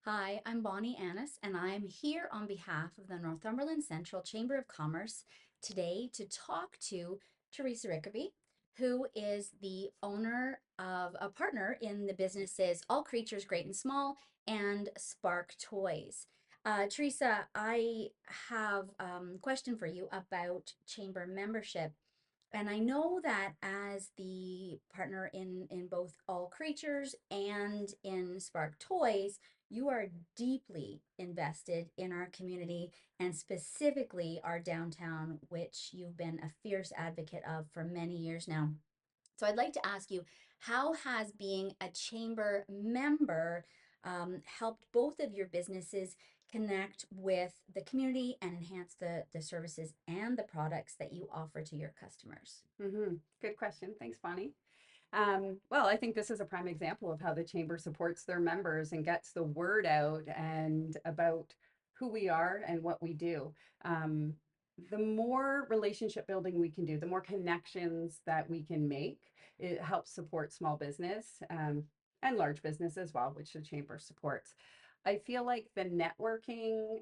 Hi, I'm Bonnie Annis, and I'm here on behalf of the Northumberland Central Chamber of Commerce today to talk to Theresa Rickerby, who is the owner of a partner in the businesses All Creatures Great and Small and Spark Toys. Theresa, I have a question for you about chamber membership. And I know that as the partner in both All Creatures and in Spark Toys, you are deeply invested in our community and specifically our downtown, which you've been a fierce advocate of for many years now. So I'd like to ask you, how has being a chamber member helped both of your businesses connect with the community and enhance the services and the products that you offer to your customers? Good question. Thanks, Bonnie. Well, I think this is a prime example of how the chamber supports their members and gets the word out and about who we are and what we do. Um, the more relationship building we can do, the more connections that we can make, it helps support small business and large business as well, which the chamber supports. I feel like the networking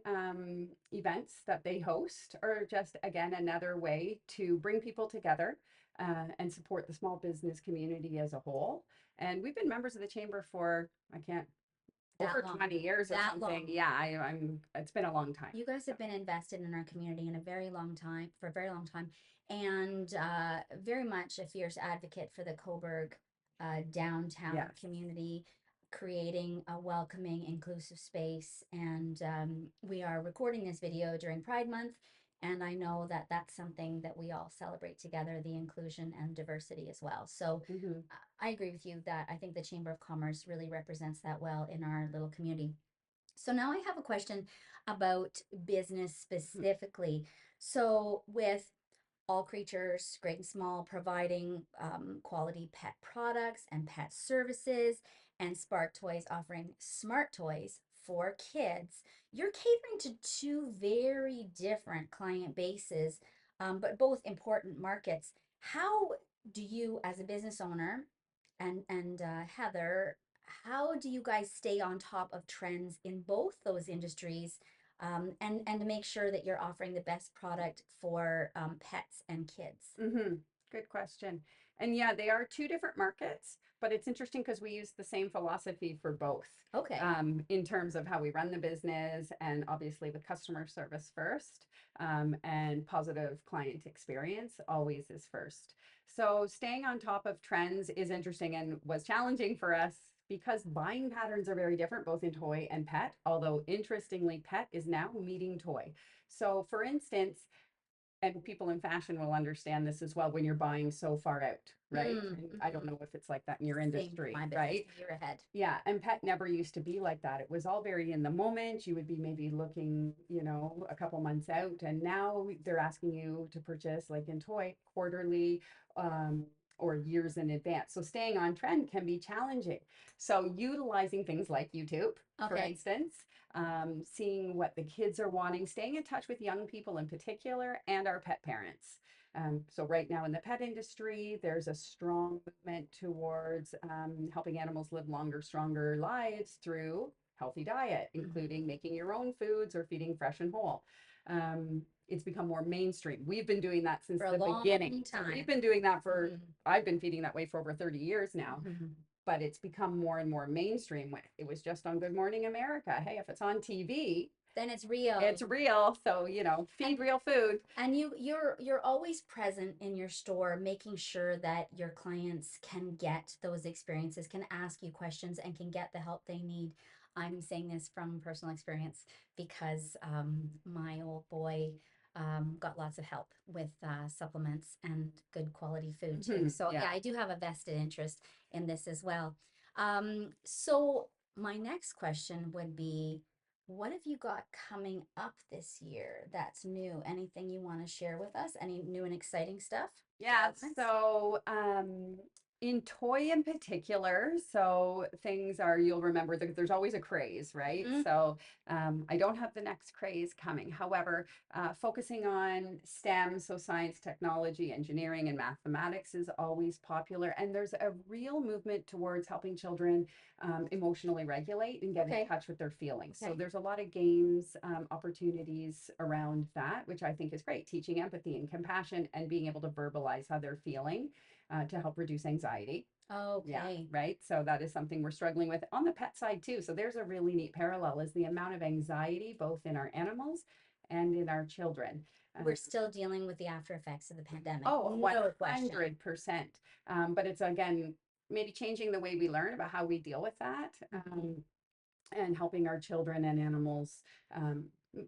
events that they host are just, again, another way to bring people together and support the small business community as a whole. And we've been members of the chamber for, I can't, over That long. 20 years or That something. long. Yeah, it's been a long time. You guys So, have been invested in our community in a very long time, for a very long time, and very much a fierce advocate for the Coburg downtown yes. community, creating a welcoming, inclusive space. And we are recording this video during Pride Month, and I know that that's something that we all celebrate together, the inclusion and diversity as well. So hmm I agree with you that I think the Chamber of Commerce really represents that well in our little community. So now I have a question about business specifically. So with All Creatures, Great and Small, providing quality pet products and pet services, and Spark Toys offering smart toys for kids, you're catering to two very different client bases, but both important markets. How do you, as a business owner, and Heather, how do you guys stay on top of trends in both those industries, and to make sure that you're offering the best product for pets and kids? hmm Good question. And yeah, they are two different markets, but it's interesting because we use the same philosophy for both Okay. in terms of how we run the business and obviously with customer service first and positive client experience always is first. So staying on top of trends is interesting and was challenging for us because buying patterns are very different both in toy and pet, although interestingly, pet is now meeting toy. So for instance, and people in fashion will understand this as well when you're buying so far out, right? And I don't Mm-hmm. know if it's like that in your Same with industry, my business, right? a year ahead. Yeah, and pet never used to be like that. It was all very in the moment. You would be maybe looking, a couple months out, and now they're asking you to purchase, like in toy, quarterly or years in advance. So staying on trend can be challenging. So utilizing things like YouTube, for Okay. instance, seeing what the kids are wanting, staying in touch with young people in particular, and our pet parents. So right now in the pet industry, there's a strong movement towards helping animals live longer, stronger lives through healthy diet, Mm-hmm. including making your own foods or feeding fresh and whole. It's become more mainstream. We've been doing that since For a the beginning. long So we've time. been doing that Mm-hmm. I've been feeding that way for over 30 years now, Mm-hmm. but it's become more and more mainstream. It was just on Good Morning America. Hey, if it's on TV, Then it's real. it's real. So, And feed real food. and you're always present in your store, making sure that your clients can get those experiences, can ask you questions, and can get the help they need. I'm saying this from personal experience because my old boy got lots of help with supplements and good quality food too. So yeah, Yeah. I do have a vested interest in this as well. So my next question would be, what have you got coming up this year that's new? Anything you want to share with us? Any new and exciting stuff? Yeah, Developments? so In toy in particular, so things are, you'll remember that there's always a craze, right? Mm, So I don't have the next craze coming. However, focusing on STEM, so science, technology, engineering, and mathematics is always popular. And there's a real movement towards helping children emotionally regulate and get in okay. touch with their feelings. So Okay. there's a lot of games, opportunities around that, which I think is great, teaching empathy and compassion and being able to verbalize how they're feeling to help reduce anxiety. Yeah, Okay. right. So that is something we're struggling with on the pet side too. So there's a really neat parallel is the amount of anxiety both in our animals and in our children. We're still dealing with the after effects of the pandemic. Oh, No question. 100%. But it's again, maybe changing the way we learn about how we deal with that. And helping our children and animals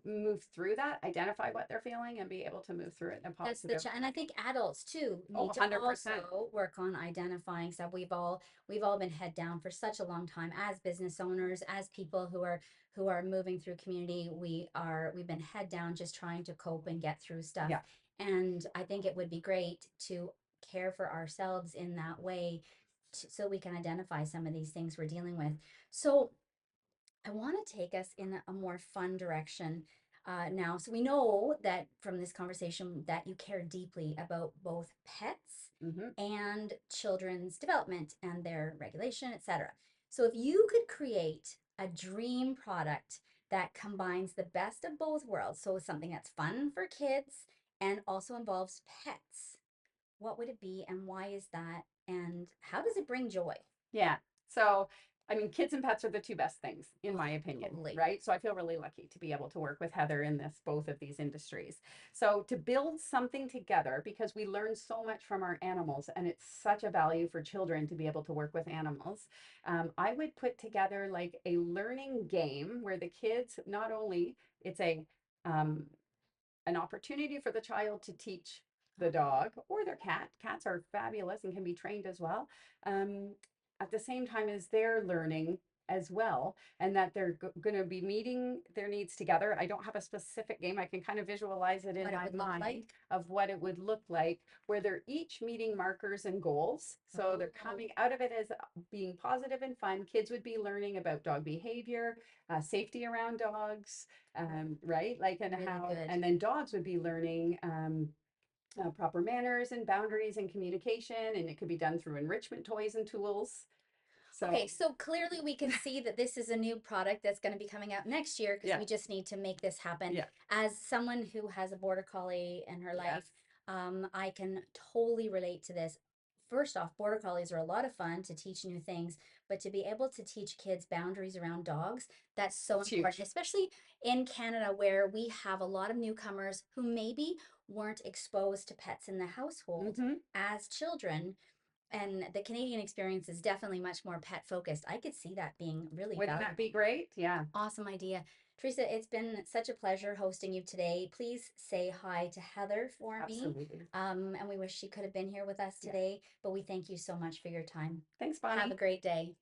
move through that, identify what they're feeling, and be able to move through it in a That's the positive. and I think adults too Oh, need to 100%. also work on identifying stuff. We've all been head down for such a long time as business owners, as people who are moving through community. We've been head down just trying to cope and get through stuff. Yeah. And I think it would be great to care for ourselves in that way so we can identify some of these things we're dealing with. So I want to take us in a more fun direction now. So we know that from this conversation that you care deeply about both pets Mm-hmm. and children's development and their regulation, etc. So if you could create a dream product that combines the best of both worlds, so something that's fun for kids and also involves pets, what would it be and why is that? And how does it bring joy? Yeah. So, I mean, kids and pets are the two best things, in Oh, my opinion, totally. right? So I feel really lucky to be able to work with Heather in this, both of these industries. So to build something together, because we learn so much from our animals, and it's such a value for children to be able to work with animals. I would put together like a learning game where the kids not only it's a um, an opportunity for the child to teach the dog or their cat. Cats are fabulous and can be trained as well. Um, at the same time as they're learning as well, and that they're going to be meeting their needs together. I don't have a specific game. I can kind of visualize it in What it my would look mind like. of what it would look like, where they're each meeting markers and goals. So they're Oh, coming out of it as being positive and fun. Kids would be learning about dog behavior, safety around dogs, right? Like, and really how, good. and then dogs would be learning proper manners and boundaries and communication, and it could be done through enrichment toys and tools. Okay, So, so clearly we can see that this is a new product that's going to be coming out next year because yeah, we just need to make this happen. yeah, As someone who has a border collie in her yes, life, I can totally relate to this. First off, border collies are a lot of fun to teach new things, but to be able to teach kids boundaries around dogs, that's so it's important, huge. especially in Canada where we have a lot of newcomers who maybe weren't exposed to pets in the household Hmm. as children, and the Canadian experience is definitely much more pet focused. I could see that being really Wouldn't that be valuable. great? Yeah, Awesome idea. Teresa, it's been such a pleasure hosting you today. Please say hi to Heather for me. absolutely. And we wish she could have been here with us Yeah. today, but we thank you so much for your time. Thanks, Have a Bonnie. great day.